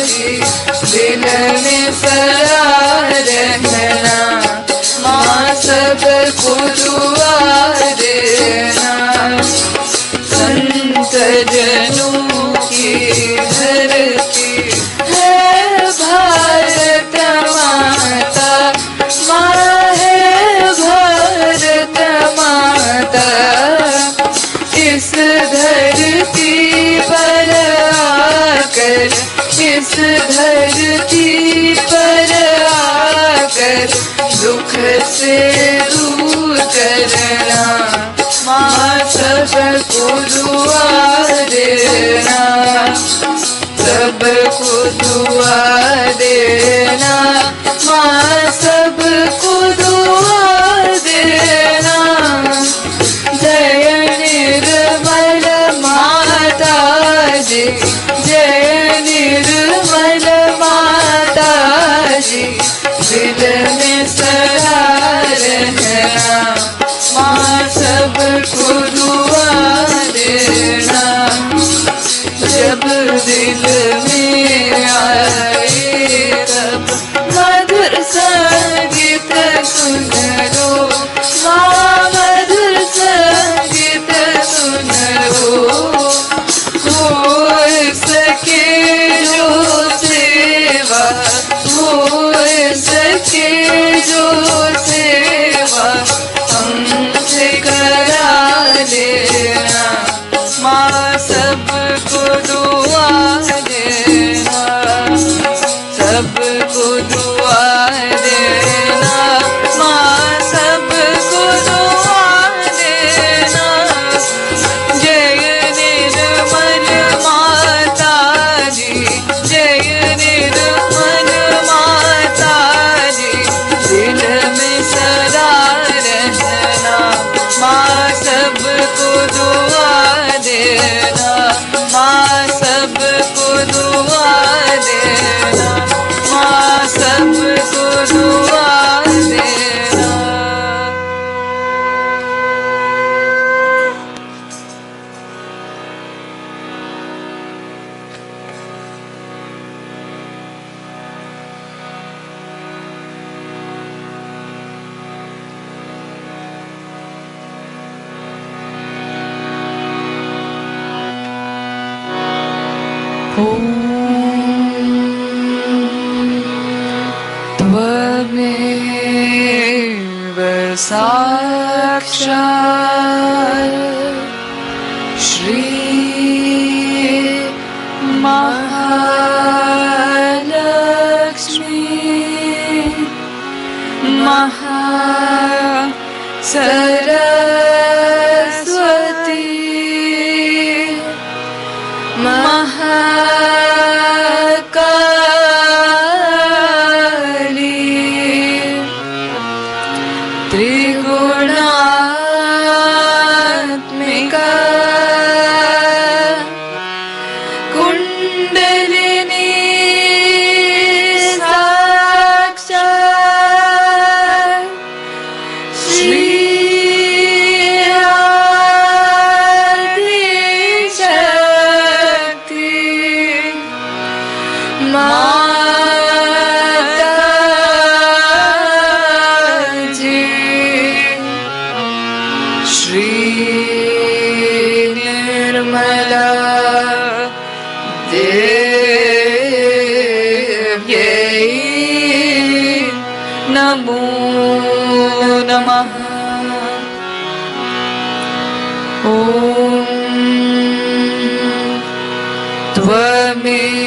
जी, दिल में सदा रहना, माँ सबको दुआ देना। संत जनों की धरती है भारत माता, माँ है भारत माता। इस धरती पर आकर, इस धरती पर आकर दुख से दूर करना, माँ सबको दुआ देना, सबको दुआ देना, माँ सबको दुआ देना। जय निर्मल माता जी, जय निर्मल माता जी, दिल में सदा रहना, माँ सबको दुआ देना। जब दिल में आए तब मधुर संगीत सुन लो, माँ मधुर संगीत सुन लो। हो सके जो सेवा, हो सके जो सेवा हमसे करा लेना, माँ सबको दुआ देना, सबको दुआ देना, माँ सबको दुआ देना। जय निर्मल माता जी, जय निर्मल माता जी, दिल में सदा रहना, माँ सबको दुआ देना, माँ सबको दुआ देना, माँ सबको दुआ देना। त्वमेव साक्षात् श्री महालक्ष्मी महासरस्वती महाकाली त्रिगुणात्मिका कुंडलिनी साक्षात् श्री शक्ति माता जी। श्री निर्मला देव्यै नमो नमः।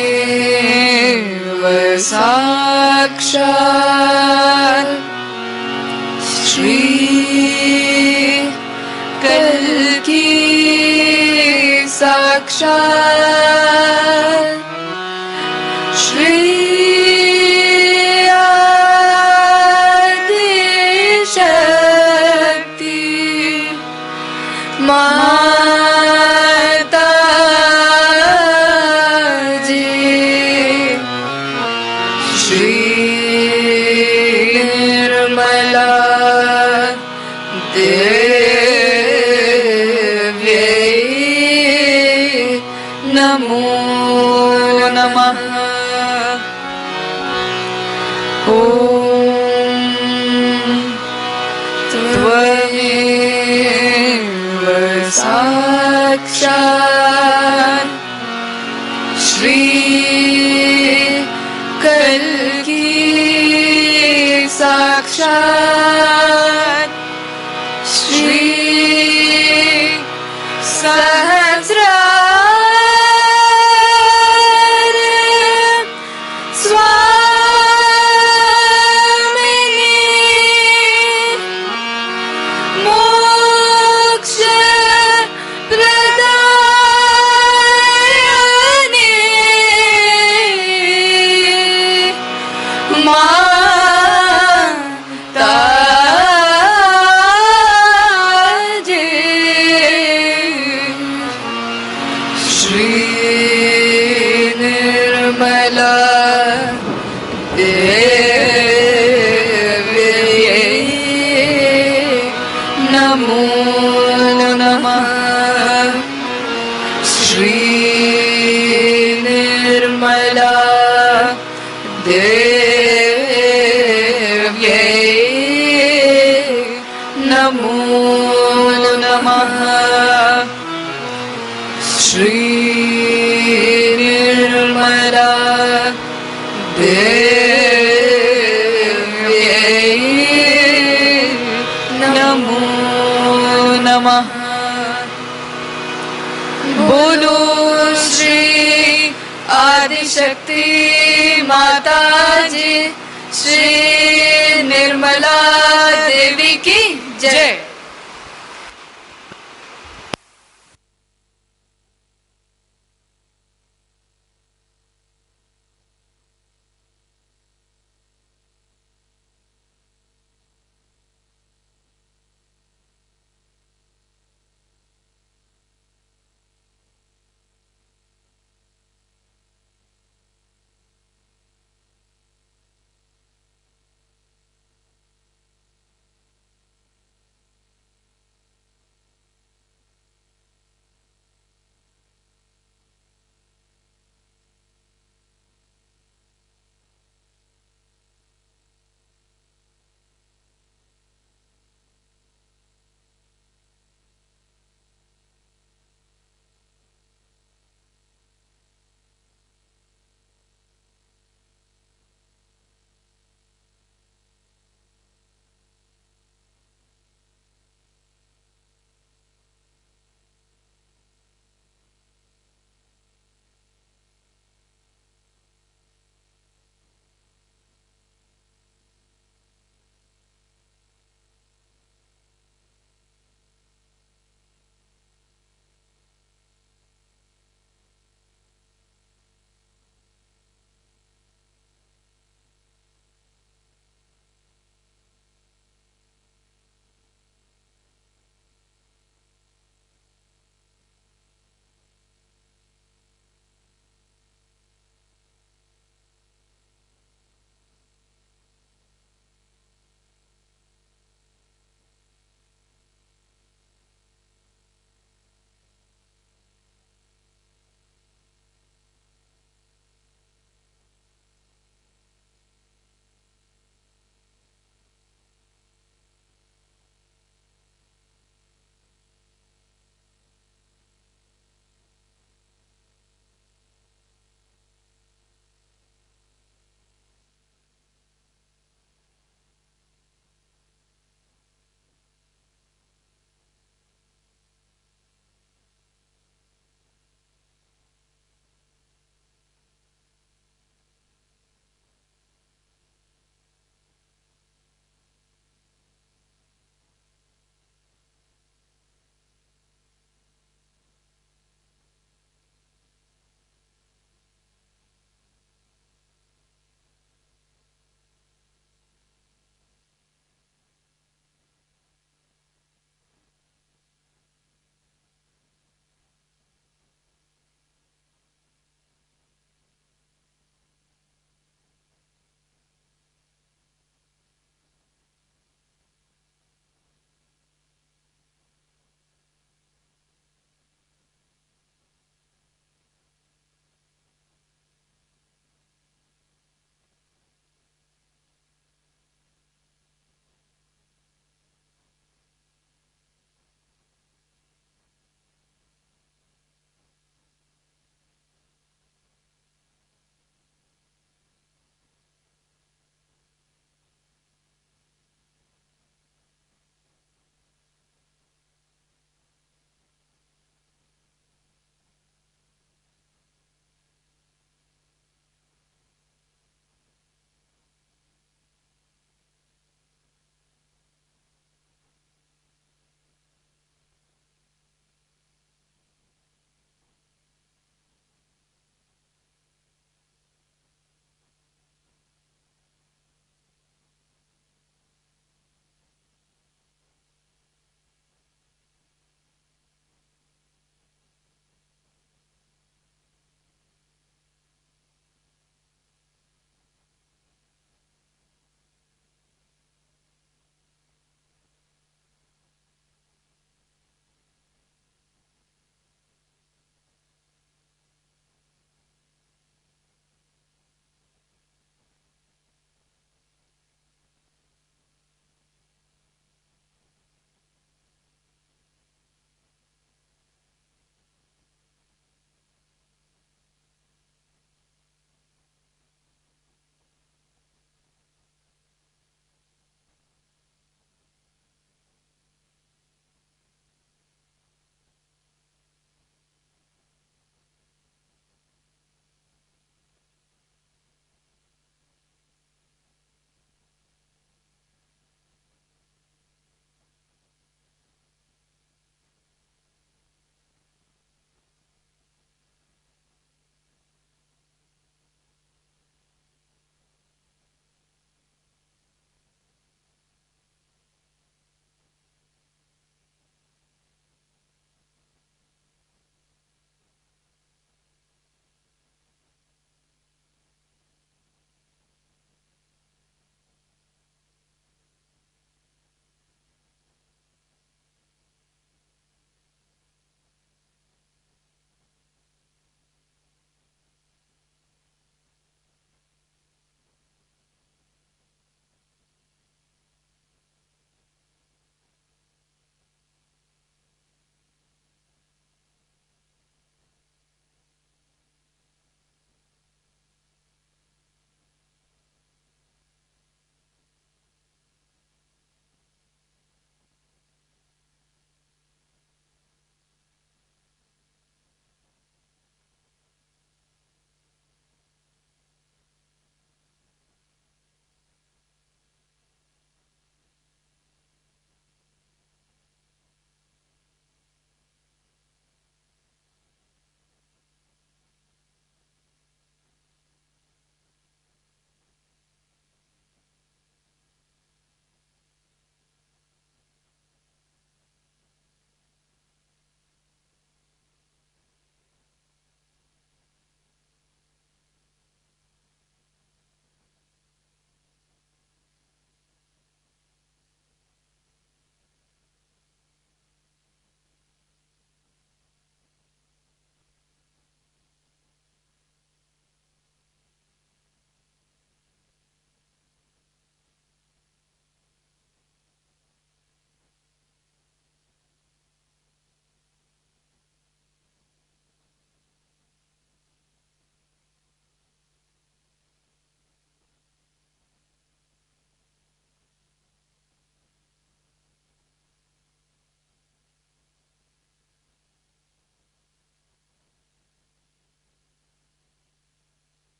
त्वमेव साक्षात् श्री कल्की साक्षात् श्री आदिशक्ति माता साक्षात् श्री सहस्रार स्वामिनी मोक्ष प्रदायिनी माताजी श्री निर्मला देव्यै नमो नमः। श्री निर्मला देव्यै नमो नमः। श्री निर्मला देव्यै नमो नमः। बोलो श्री आदिशक्ति माता जी श्री निर्मला देवी की जय।